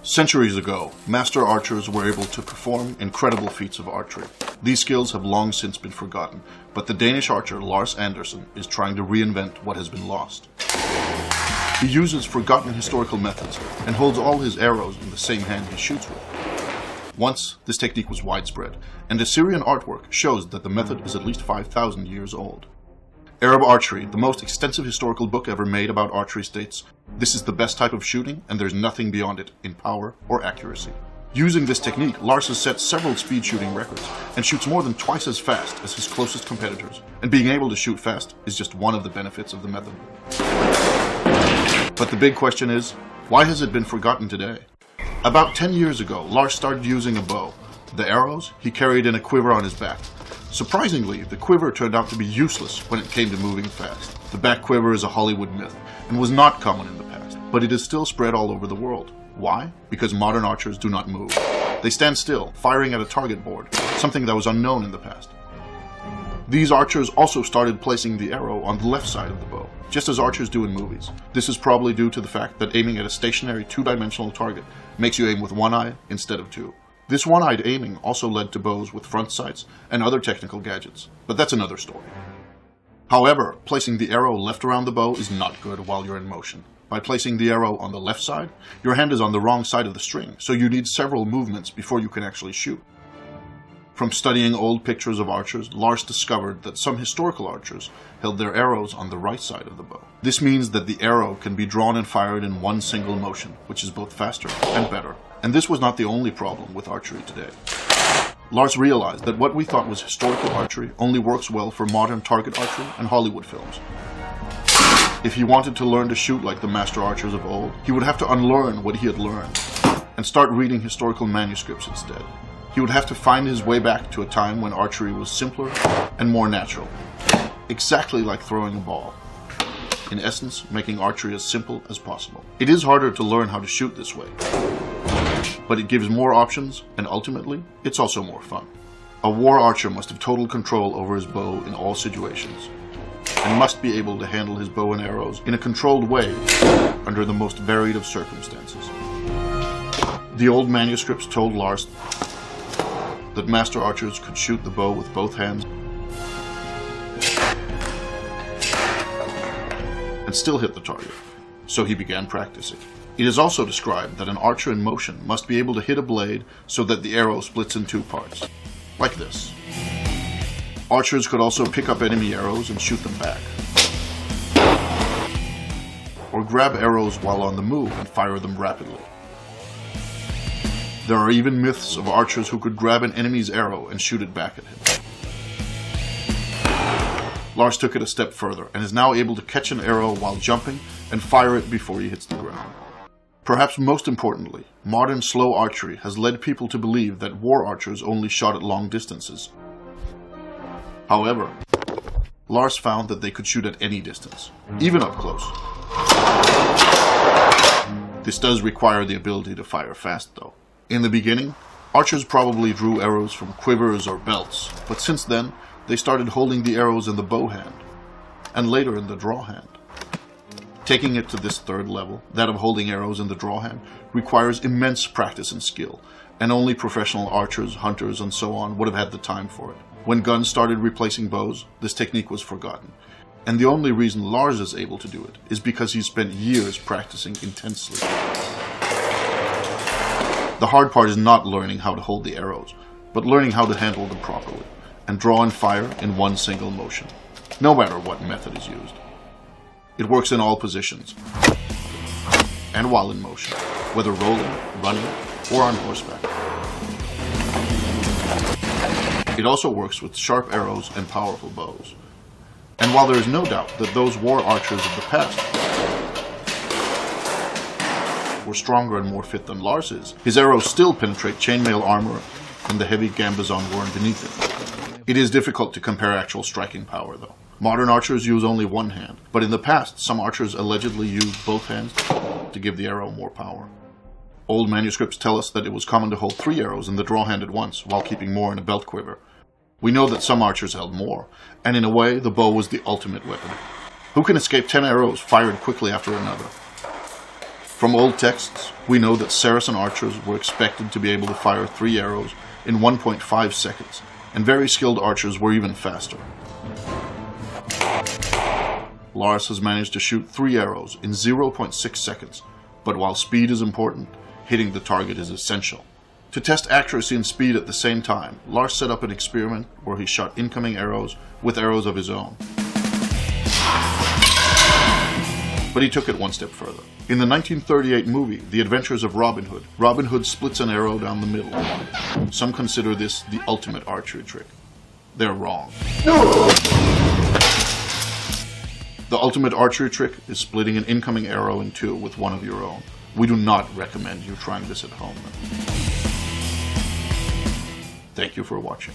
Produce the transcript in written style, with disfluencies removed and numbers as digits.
Centuries ago, master archers were able to perform incredible feats of archery. These skills have long since been forgotten, but the Danish archer Lars Andersen is trying to reinvent what has been lost. He uses forgotten historical methods and holds all his arrows in the same hand he shoots with. Once, this technique was widespread, and Assyrian artwork shows that the method is at least 5,000 years old. Arab Archery, the most extensive historical book ever made about archery, states, "This is the best type of shooting, and there's nothing beyond it in power or accuracy." Using this technique, Lars has set several speed shooting records, and shoots more than twice as fast as his closest competitors. And being able to shoot fast is just one of the benefits of the method. But the big question is, why has it been forgotten today? About 10 years ago, Lars started using a bow. The arrows he carried in a quiver on his back. Surprisingly, the quiver turned out to be useless when it came to moving fast. The back quiver is a Hollywood myth, and was not common in the past, but it is still spread all over the world. Why? Because modern archers do not move. They stand still, firing at a target board, something that was unknown in the past. These archers also started placing the arrow on the left side of the bow, just as archers do in movies. This is probably due to the fact that aiming at a stationary two-dimensional target makes you aim with one eye instead of two. This one-eyed aiming also led to bows with front sights and other technical gadgets, but that's another story. However, placing the arrow left around the bow is not good while you're in motion. By placing the arrow on the left side, your hand is on the wrong side of the string, so you need several movements before you can actually shoot. From studying old pictures of archers, Lars discovered that some historical archers held their arrows on the right side of the bow. This means that the arrow can be drawn and fired in one single motion, which is both faster and better. And this was not the only problem with archery today. Lars realized that what we thought was historical archery only works well for modern target archery and Hollywood films. If he wanted to learn to shoot like the master archers of old, he would have to unlearn what he had learned and start reading historical manuscripts instead. He would have to find his way back to a time when archery was simpler and more natural, exactly like throwing a ball. In essence, making archery as simple as possible. It is harder to learn how to shoot this way, but it gives more options, and ultimately, it's also more fun. A war archer must have total control over his bow in all situations, and must be able to handle his bow and arrows in a controlled way under the most varied of circumstances. The old manuscripts told Lars that master archers could shoot the bow with both hands and still hit the target, so he began practicing. It is also described that an archer in motion must be able to hit a blade so that the arrow splits in two parts, like this. Archers could also pick up enemy arrows and shoot them back, or grab arrows while on the move and fire them rapidly. There are even myths of archers who could grab an enemy's arrow and shoot it back at him. Lars took it a step further and is now able to catch an arrow while jumping and fire it before he hits the ground. Perhaps most importantly, modern slow archery has led people to believe that war archers only shot at long distances. However, Lars found that they could shoot at any distance, even up close. This does require the ability to fire fast, though. In the beginning, archers probably drew arrows from quivers or belts, but since then, they started holding the arrows in the bow hand, and later in the draw hand. Taking it to this third level, that of holding arrows in the draw hand, requires immense practice and skill, and only professional archers, hunters, and so on would have had the time for it. When guns started replacing bows, this technique was forgotten, and the only reason Lars is able to do it is because he spent years practicing intensely. The hard part is not learning how to hold the arrows, but learning how to handle them properly, and draw and fire in one single motion, no matter what method is used. It works in all positions, and while in motion, whether rolling, running, or on horseback. It also works with sharp arrows and powerful bows. And while there is no doubt that those war archers of the past were stronger and more fit than Lars is, his arrows still penetrate chainmail armor and the heavy gambesson worn beneath it. It is difficult to compare actual striking power, though. Modern archers use only one hand, but in the past, some archers allegedly used both hands to give the arrow more power. Old manuscripts tell us that it was common to hold 3 arrows in the draw hand at once, while keeping more in a belt quiver. We know that some archers held more, and in a way, the bow was the ultimate weapon. Who can escape 10 arrows fired quickly after another? From old texts, we know that Saracen archers were expected to be able to fire 3 arrows in 1.5 seconds, and very skilled archers were even faster. Lars has managed to shoot 3 arrows in 0.6 seconds, but while speed is important, hitting the target is essential. To test accuracy and speed at the same time, Lars set up an experiment where he shot incoming arrows with arrows of his own. But he took it one step further. In the 1938 movie, The Adventures of Robin Hood, Robin Hood splits an arrow down the middle. Some consider this the ultimate archery trick. They're wrong. No! The ultimate archery trick is splitting an incoming arrow in 2 with one of your own. We do not recommend you trying this at home. Thank you for watching.